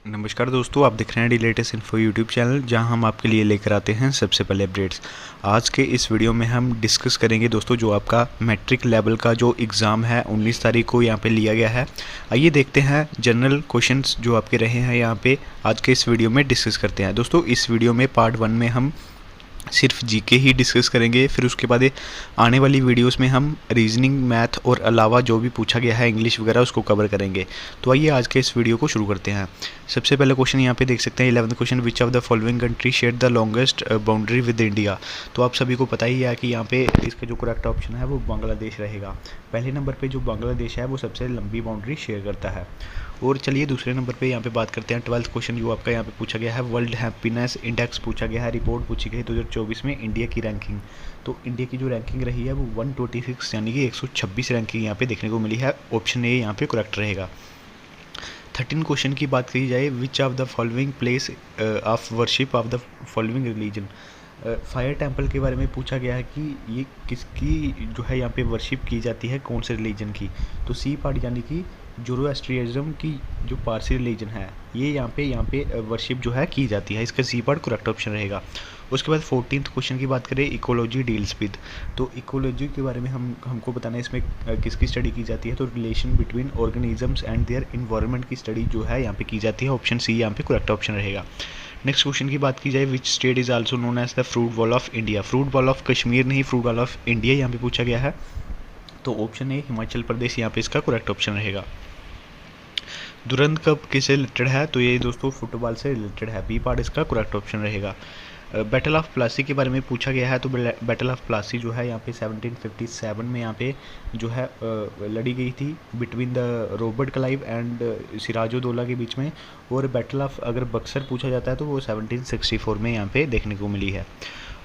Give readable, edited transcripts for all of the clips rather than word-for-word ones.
नमस्कार दोस्तों, आप देख रहे हैं D latest info YouTube channel, जहां हम आपके लिए लेकर आते हैं सबसे पहले अपडेट्स। आज के इस वीडियो में हम डिस्कस करेंगे दोस्तों जो आपका मैट्रिक लेवल का जो एग्ज़ाम है 19 तारीख को यहां पे लिया गया है। आइए देखते हैं जनरल क्वेश्चंस जो आपके रहे हैं यहां पे आज के इस वीडियो में डिस्कस करते हैं। दोस्तों इस वीडियो में पार्ट 1 में हम सिर्फ जीके ही डिस्कस करेंगे, फिर उसके बाद आने वाली वीडियोस में हम रीजनिंग, मैथ और अलावा जो भी पूछा गया है इंग्लिश वगैरह उसको कवर करेंगे। तो आइए आज के इस वीडियो को शुरू करते हैं। सबसे पहले क्वेश्चन यहाँ पे देख सकते हैं 11th question, which of the following country share the longest boundary with India. तो आप सभी को पता ही है कि यहाँ पे इसका जो करेक्ट ऑप्शन है वो बांग्लादेश रहेगा। पहले नंबर पर जो बांग्लादेश है वो सबसे लंबी बाउंड्री शेयर करता है। और चलिए दूसरे नंबर पे यहाँ पे बात करते हैं 12th क्वेश्चन जो आपका यहाँ पे पूछा गया है, वर्ल्ड हैप्पीनेस इंडेक्स पूछा गया है, रिपोर्ट पूछी गई 2024 में इंडिया की रैंकिंग। तो इंडिया की जो रैंकिंग रही है वो 126 यानी कि 126 रैंकिंग यहाँ पे देखने को मिली है। ऑप्शन ए यहाँ पे करेक्ट रहेगा। 13 क्वेश्चन की बात की जाए, which of the following place of worship of the following religion. Fire temple के बारे में पूछा गया है कि ये किसकी जो है यहाँ पे वर्शिप की जाती है, कौन से रिलीजन की। तो सी पार्ट यानी कि ज़ोरोएस्ट्रियनिज्म की जो पारसी रिलीजन है ये यहाँ पे वर्शिप जो है की जाती है। इसका सी पार्ट करेक्ट ऑप्शन रहेगा। उसके बाद 14th क्वेश्चन की बात करें, इकोलॉजी डील्स विद। तो इकोलॉजी के बारे में हमको बताना है इसमें किसकी स्टडी की जाती है। तो relation between organisms and their environment की स्टडी जो है यहाँ पे की जाती है। ऑप्शन सी यहाँ पे करेक्ट ऑप्शन रहेगा। नेक्स्ट क्वेश्चन की बात की जाए, which state is also known as the fruit bowl of India. Fruit bowl of Kashmir नहीं, फ्रूट बॉल ऑफ इंडिया यहाँ पे पूछा गया है। तो ऑप्शन ए हिमाचल प्रदेश यहाँ पे इसका करेक्ट ऑप्शन रहेगा। दुरंत कप किससे रिलेटेड है। तो ये दोस्तों फुटबॉल से रिलेटेड है। बी पार्ट इसका करेक्ट ऑप्शन रहेगा। बैटल ऑफ प्लासी के बारे में पूछा गया है। तो बैटल ऑफ प्लासी जो है यहाँ पे 1757 में यहाँ पे जो है लड़ी गई थी between the Robert Clive and Sirajuddaulah के बीच में। और बैटल ऑफ अगर बक्सर पूछा जाता है तो वो 1764 में यहाँ पे देखने को मिली है।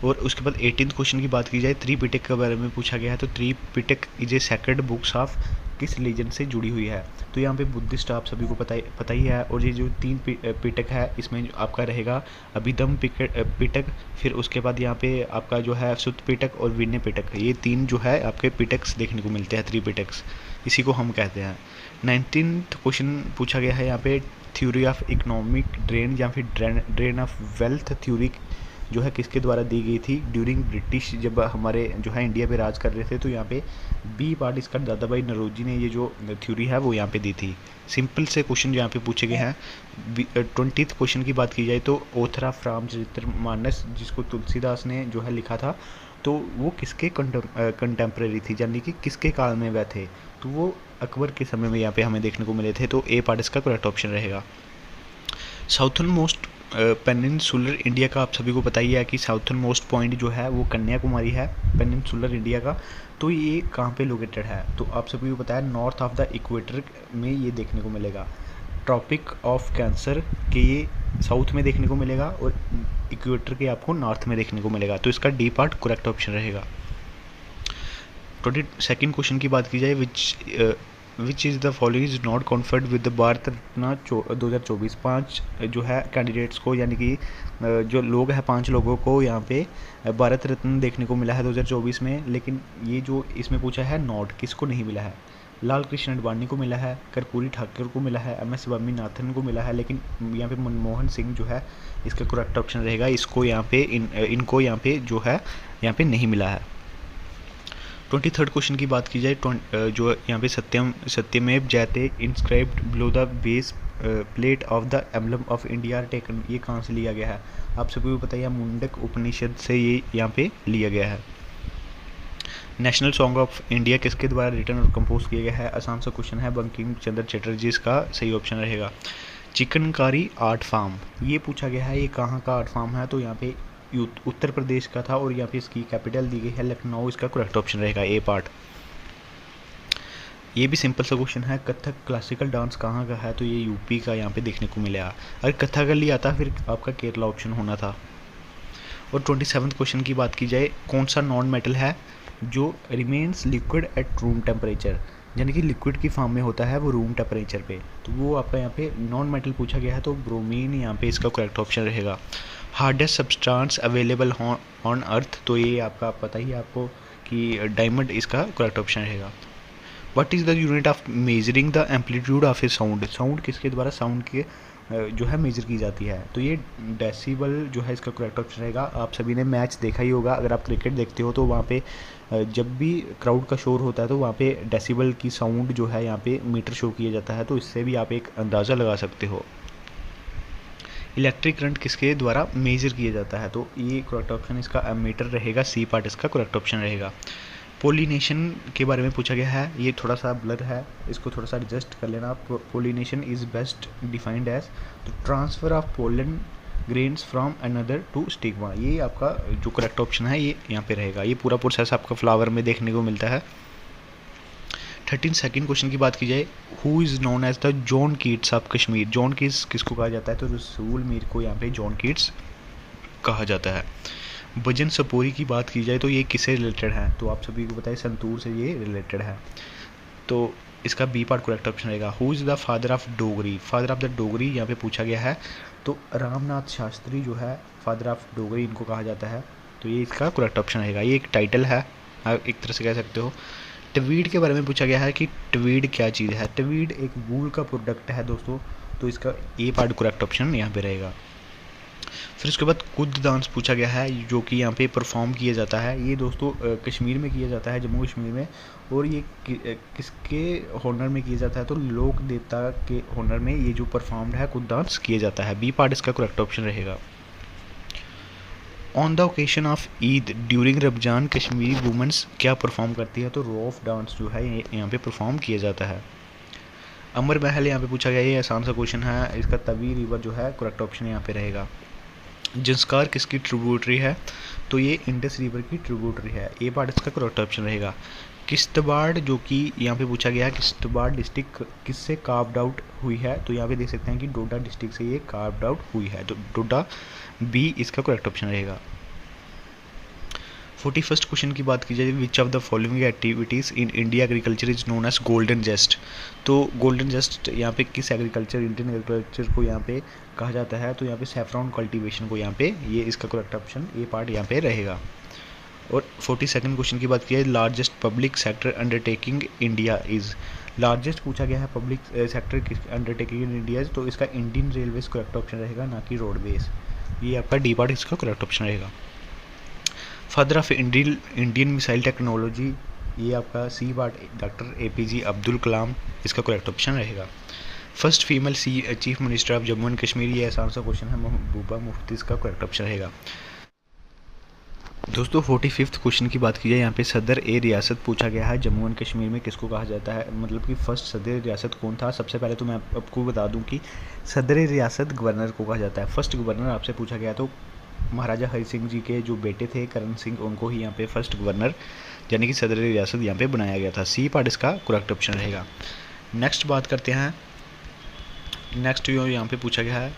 और उसके बाद 18th क्वेश्चन की बात की जाए, त्रिपिटक के बारे में पूछा गया है। तो Tripitaka is a sacred books of किस रिलीजन से जुड़ी हुई है। तो यहाँ पे बुद्धिस्ट आप सभी को पता ही है। और ये जो 3 पिटक है इसमें आपका रहेगा अभिधम पिटक, फिर उसके बाद यहाँ पे आपका जो है सुत पिटक और विनय पिटक, ये 3 जो है आपके पिटक्स देखने को मिलते हैं, 3 पिटक्स, इसी को हम कहते हैं। 19th क्वेश्चन पूछा गया है यहाँ पे, थ्योरी ऑफ इकोनॉमिक ड्रेन या फिर ड्रेन ऑफ वेल्थ थ्योरी जो है किसके द्वारा दी गई थी ड्यूरिंग ब्रिटिश, जब हमारे जो है इंडिया पे राज कर रहे थे। तो यहाँ पे बी पार्ट इसका दादा भाई नौरोजी ने ये जो थ्योरी है वो यहाँ पे दी थी। सिंपल से क्वेश्चन यहाँ पे पूछे गए हैं। 20th क्वेश्चन की बात की जाए तो ऑथर ऑफ रामचरितमानस जिसको तुलसीदास ने जो है लिखा था, तो वो किसके कंटेम्प्रेरी थी, यानी कि किसके काल में वह थे। तो वो अकबर के समय में यहाँ पे हमें देखने को मिले थे। तो ए पार्ट इसका करेक्ट ऑप्शन रहेगा। साउथर्न मोस्ट पेनिनसुलर इंडिया का आप सभी को पता ही है कि साउथर्न मोस्ट पॉइंट जो है वो कन्याकुमारी है पेनिनसुलर इंडिया का। तो ये कहाँ पे लोकेटेड है। तो आप सभी को पता है नॉर्थ ऑफ द इक्वेटर में ये देखने को मिलेगा। ट्रॉपिक ऑफ कैंसर के ये साउथ में देखने को मिलेगा और इक्वेटर के आपको नॉर्थ में देखने को मिलेगा। तो इसका डी पार्ट करेक्ट ऑप्शन रहेगा। 22nd क्वेश्चन की बात की जाए, which is the following is not conferred with the Bharat Ratna 2024। 5 जो है कैंडिडेट्स को, यानी कि जो लोग हैं 5 लोगों को यहाँ पे भारत रत्न देखने को मिला है 2024 में। लेकिन ये जो इसमें पूछा है नॉट किसको नहीं मिला है। लाल कृष्ण आडवाणी को मिला है, कर्पूरी ठाकुर को मिला है, MS स्वामीनाथन को मिला है, लेकिन यहाँ पे मनमोहन सिंह जो है इसका करेक्ट ऑप्शन रहेगा। इसको यहाँ पे इनको यहाँ पे जो है यहाँ पे नहीं मिला है। 23rd क्वेश्चन की बात की जाए, जो यहाँ पे सत्यमेव जयते inscribed below the base plate of the emblem of India taken, ये कहाँ से लिया गया है। आप सभी को पता है मुंडक उपनिषद से ये यहाँ पे लिया गया है। नेशनल सॉन्ग ऑफ इंडिया किसके द्वारा रिटर्न और कंपोज किया गया है। आसान सा क्वेश्चन है, बंकिम चंद्र चटर्जी इसका सही ऑप्शन रहेगा। चिकनकारी आर्ट फार्म ये पूछा गया है, ये कहाँ का आर्ट फार्म है। तो यहाँ पे उत्तर प्रदेश का था और यहाँ पे इसकी कैपिटल दी गई है लखनऊ। इसका करेक्ट ऑप्शन रहेगा ए पार्ट। ये भी सिंपल सा क्वेश्चन है, कथक क्लासिकल डांस कहाँ का है। तो ये यूपी का यहाँ पे देखने को मिलेगा। अगर कथकली आता फिर आपका केरला ऑप्शन होना था। और 27th क्वेश्चन की बात की जाए, कौन सा नॉन मेटल है जो remains liquid at room temperature, यानी कि लिक्विड की फॉर्म में होता है वो रूम टेम्परेचर पे। तो वो आपका यहाँ पे नॉन मेटल पूछा गया है। तो ब्रोमीन यहाँ पे इसका करेक्ट ऑप्शन रहेगा। Hardest substance available on earth, तो ये आपका पता ही है आपको कि डायमंड इसका करेक्ट ऑप्शन रहेगा। What is the unit of measuring the amplitude of A sound, sound किसके द्वारा साउंड के जो है मेजर की जाती है, तो ये डेसिबल जो है इसका करेक्ट ऑप्शन रहेगा। आप सभी ने मैच देखा ही होगा, अगर आप क्रिकेट देखते हो तो वहाँ पे जब भी क्राउड का शोर होता है तो वहाँ पे डेसिबल की साउंड जो है यहाँ पे मीटर शो किया जाता है, तो इससे भी आप एक अंदाज़ा लगा सकते हो। इलेक्ट्रिक करंट किसके द्वारा मेजर किया जाता है, तो ये करेक्ट ऑप्शन इसका मीटर रहेगा, सी पार्ट इसका करेक्ट ऑप्शन रहेगा। पोलिनेशन के बारे में पूछा गया है, ये थोड़ा सा ब्लर है, इसको थोड़ा सा एडजस्ट कर लेना। Pollination is best defined as the transfer of pollen grains from another to stigma, ये आपका जो करेक्ट ऑप्शन है ये यहाँ पे रहेगा। ये पूरा प्रोसेस आपका फ्लावर में देखने को मिलता है। 13 सेकेंड क्वेश्चन की बात की जाए, who is known as the John Keats of Kashmir, John Keats किसको कहा जाता है, तो रसूल मीर को यहाँ पे जॉन कीट्स कहा जाता है। भजन सपोरी की बात की जाए तो ये किससे रिलेटेड है, तो आप सभी को पता है संतूर से ये रिलेटेड है, तो इसका बी पार्ट करेक्ट ऑप्शन रहेगा। Who is the father of Dogri, father of the Dogri यहाँ पे पूछा गया है, तो रामनाथ शास्त्री जो है फादर ऑफ डोगरी इनको कहा जाता है, तो ये इसका करेक्ट ऑप्शन रहेगा। ये एक टाइटल है, आप एक तरह से कह सकते हो। ट्वीड के बारे में पूछा गया है कि ट्वीड क्या चीज़ है, ट्वीड एक वूल का प्रोडक्ट है दोस्तों, तो इसका ए पार्ट करेक्ट ऑप्शन यहाँ पे रहेगा। फिर उसके बाद कुद डांस पूछा गया है, जो कि यहाँ पे परफॉर्म किया जाता है, ये दोस्तों कश्मीर में किया जाता है, जम्मू कश्मीर में, और ये किसके हॉनर में किया जाता है, तो लोक देवता के हॉनर में ये जो परफॉर्म्ड है कुद डांस किया जाता है, बी पार्ट इसका करेक्ट ऑप्शन रहेगा। On the occasion of Eid during Ramzan Kashmiri women's क्या परफॉर्म करती है, तो रौफ डांस जो है यहाँ पे परफॉर्म किया जाता है। अमर महल यहाँ पे पूछा गया, ये आसान सा क्वेश्चन है, इसका तवी रिवर जो है करेक्ट ऑप्शन यहाँ पे रहेगा। जंस्कार किसकी ट्रिब्यूटरी है, तो ये इंडस रिवर की ट्रिब्यूटरी है, ए पार्ट इसका करेक्ट ऑप्शन रहेगा। किश्तवाड़ जो कि यहाँ पे पूछा गया है, किश्तवाड़ डिस्ट्रिक्ट किससे कार्व्ड आउट हुई है, तो यहाँ पे देख सकते हैं कि डोडा डिस्ट्रिक्ट से ये कार्व्ड आउट हुई है, तो डोडा बी इसका करेक्ट ऑप्शन रहेगा। 41st क्वेश्चन की बात की जाए, which of the following activities in India agriculture is known as golden just, तो गोल्डन जस्ट यहाँ पे किस एग्रीकल्चर, इंडियन एग्रीकल्चर को यहाँ पे कहा जाता है, तो यहाँ पे सैफरॉन कल्टीवेशन को यहाँ पे, ये इसका करेक्ट ऑप्शन ये पार्ट यहाँ पे रहेगा। और 42nd क्वेश्चन की बात की जाए, largest public sector undertaking India is, largest पूछा गया है public sector undertaking in India, तो इसका इंडियन रेलवेज करेक्ट ऑप्शन रहेगा, ना कि रोडवेज, ये आपका डी पार्ट इसका करेक्ट ऑप्शन रहेगा। Father of Indian missile technology, ये आपका C part doctor APJ Abdul Kalam इसका करेक्ट ऑप्शन रहेगा। First female chief minister of Jammu and Kashmir, ये आसान सा क्वेश्चन है, महबूबा मुफ्ती इसका करेक्ट ऑप्शन रहेगा। दोस्तों 45th क्वेश्चन की बात की जाए, यहाँ पे सदर ए रियासत पूछा गया है, जम्मू एंड कश्मीर में किसको कहा जाता है, मतलब कि फर्स्ट सदर रियासत कौन था। सबसे पहले तो मैं आपको बता दूं कि सदर रियासत गवर्नर को कहा जाता है, फर्स्ट गवर्नर आपसे पूछा गया, तो महाराजा हरि सिंह जी के जो बेटे थे करण सिंह, उनको ही यहाँ पे फर्स्ट गवर्नर यानी कि सदर रियासत यहाँ पे बनाया गया था, सी पार्ट इसका करेक्ट ऑप्शन रहेगा। नेक्स्ट बात करते हैं, नेक्स्ट यहाँ पे पूछा गया है,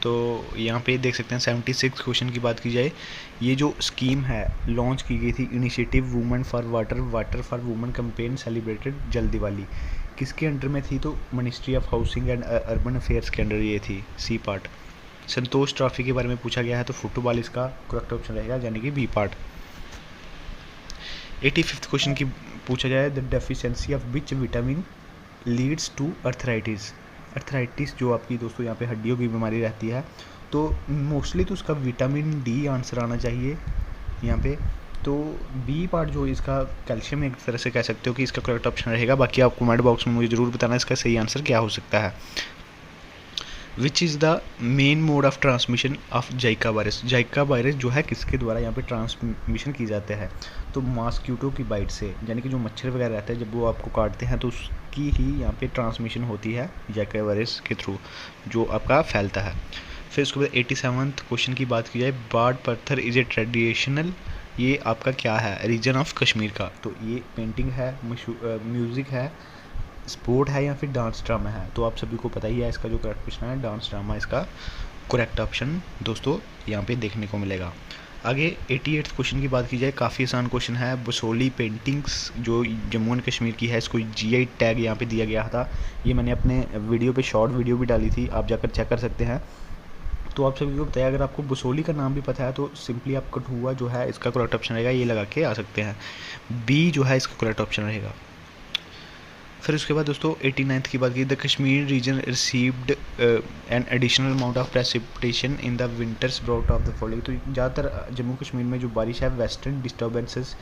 तो यहाँ पे देख सकते हैं 76 क्वेश्चन की बात की जाए, ये जो स्कीम है लॉन्च की गई थी, initiative women for water, water for women campaign celebrated जल दिवाली, किसके अंडर में थी, तो ministry of housing and urban affairs के अंडर ये थी, सी पार्ट। संतोष ट्रॉफी के बारे में पूछा गया है, तो फुटबॉल इसका करेक्ट ऑप्शन रहेगा, यानी कि बी पार्ट। 85th क्वेश्चन की पूछा जाए, the deficiency of which vitamin leads to arthritis, arthritis जो आपकी दोस्तों यहाँ पे हड्डियों की बीमारी रहती है, तो मोस्टली तो उसका विटामिन डी आंसर आना चाहिए यहाँ पे, तो बी पार्ट जो इसका कैल्शियम एक तरह से कह सकते हो कि इसका करेक्ट ऑप्शन रहेगा। बाकी आप कमेंट बॉक्स में मुझे ज़रूर बताना इसका सही आंसर क्या हो सकता है। Which is the main mode of transmission of Zika virus, Zika virus जो है किसके द्वारा यहाँ पे ट्रांसमिशन की जाते हैं, तो मॉस्क्यूटो की बाइट से, यानी कि जो मच्छर वगैरह रहते हैं जब वो आपको काटते हैं तो उसकी ही यहाँ पे ट्रांसमिशन होती है जाइका वायरस के थ्रू, जो आपका फैलता है। फिर उसके बाद 87th क्वेश्चन की बात की जाए, बाढ़ पत्थर इज ए ट्रेडिशनल, ये आपका क्या है, रीजन ऑफ कश्मीर का, तो ये पेंटिंग है, म्यूज़िक है, स्पोर्ट है या फिर डांस ड्रामा है, तो आप सभी को पता ही है इसका जो करेक्ट क्वेश्चन है डांस ड्रामा इसका करेक्ट ऑप्शन दोस्तों यहाँ पे देखने को मिलेगा। आगे 88th क्वेश्चन की बात की जाए, काफ़ी आसान क्वेश्चन है, बसोली पेंटिंग्स जो जम्मू एंड कश्मीर की है, इसको GI टैग यहाँ पे दिया गया था, ये मैंने अपने वीडियो पे शॉर्ट वीडियो भी डाली थी, आप जाकर चेक कर सकते हैं। तो आप सभी को बताया, अगर आपको बसोली का नाम भी पता है तो सिंपली आप कठुआ जो है इसका करेक्ट ऑप्शन रहेगा, ये लगा के आ सकते हैं, बी जो है इसका करेक्ट ऑप्शन रहेगा। फिर उसके बाद दोस्तों 89th की बात की, the Kashmir region received an additional amount of precipitation in the winters brought of the following. तो ज़्यादातर जम्मू कश्मीर में जो बारिश है वेस्टर्न डिस्टर्बेंसेस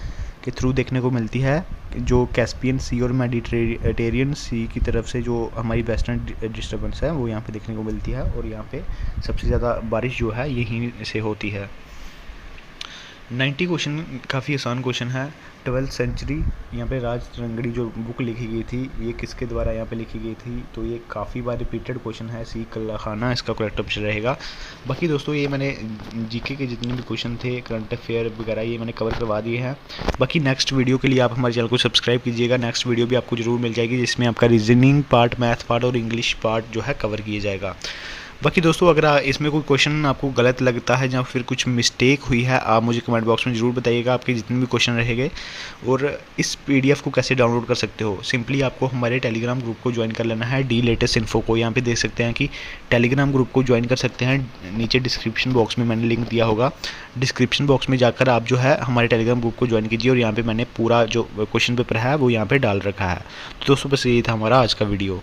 के थ्रू देखने को मिलती है, जो कैस्पियन सी और मेडिटेरियन सी की तरफ से जो हमारी वेस्टर्न डिस्टर्बेंस है वो यहाँ पे देखने को मिलती है, और यहाँ पे सबसे ज़्यादा बारिश जो है यहीं से होती है। 90 क्वेश्चन काफ़ी आसान क्वेश्चन है। 12th सेंचुरी, यहाँ पे राज रंगड़ी जो बुक लिखी गई थी ये किसके द्वारा यहाँ पे लिखी गई थी, तो ये काफ़ी बार रिपीटेड क्वेश्चन है। सी कल्ला खाना इसका करेक्ट ऑप्शन रहेगा। बाकी दोस्तों ये मैंने जीके के जितने भी क्वेश्चन थे, करंट अफेयर वगैरह, ये मैंने कवर करवा दिए हैं। बाकी नेक्स्ट वीडियो के लिए आप हमारे चैनल को सब्सक्राइब कीजिएगा। नेक्स्ट वीडियो भी आपको जरूर मिल जाएगी जिसमें आपका रीजनिंग पार्ट, मैथ पार्ट और इंग्लिश पार्ट जो है कवर किया जाएगा। बाकी दोस्तों अगर इसमें कोई क्वेश्चन आपको गलत लगता है या फिर कुछ मिस्टेक हुई है, आप मुझे कमेंट बॉक्स में ज़रूर बताइएगा। आपके जितने भी क्वेश्चन रहेंगे। और इस पीडीएफ को कैसे डाउनलोड कर सकते हो, सिंपली आपको हमारे टेलीग्राम ग्रुप को ज्वाइन कर लेना है, डी लेटेस्ट इन्फो को। यहाँ पे देख सकते हैं कि टेलीग्राम ग्रुप को ज्वाइन कर सकते हैं, नीचे डिस्क्रिप्शन बॉक्स में मैंने लिंक दिया होगा। डिस्क्रिप्शन बॉक्स में जाकर आप जो है हमारे टेलीग्राम ग्रुप को ज्वाइन कीजिए, और यहाँ पर मैंने पूरा जो क्वेश्चन पेपर है वो यहाँ पर डाल रखा है। तो दोस्तों बस ये था हमारा आज का वीडियो।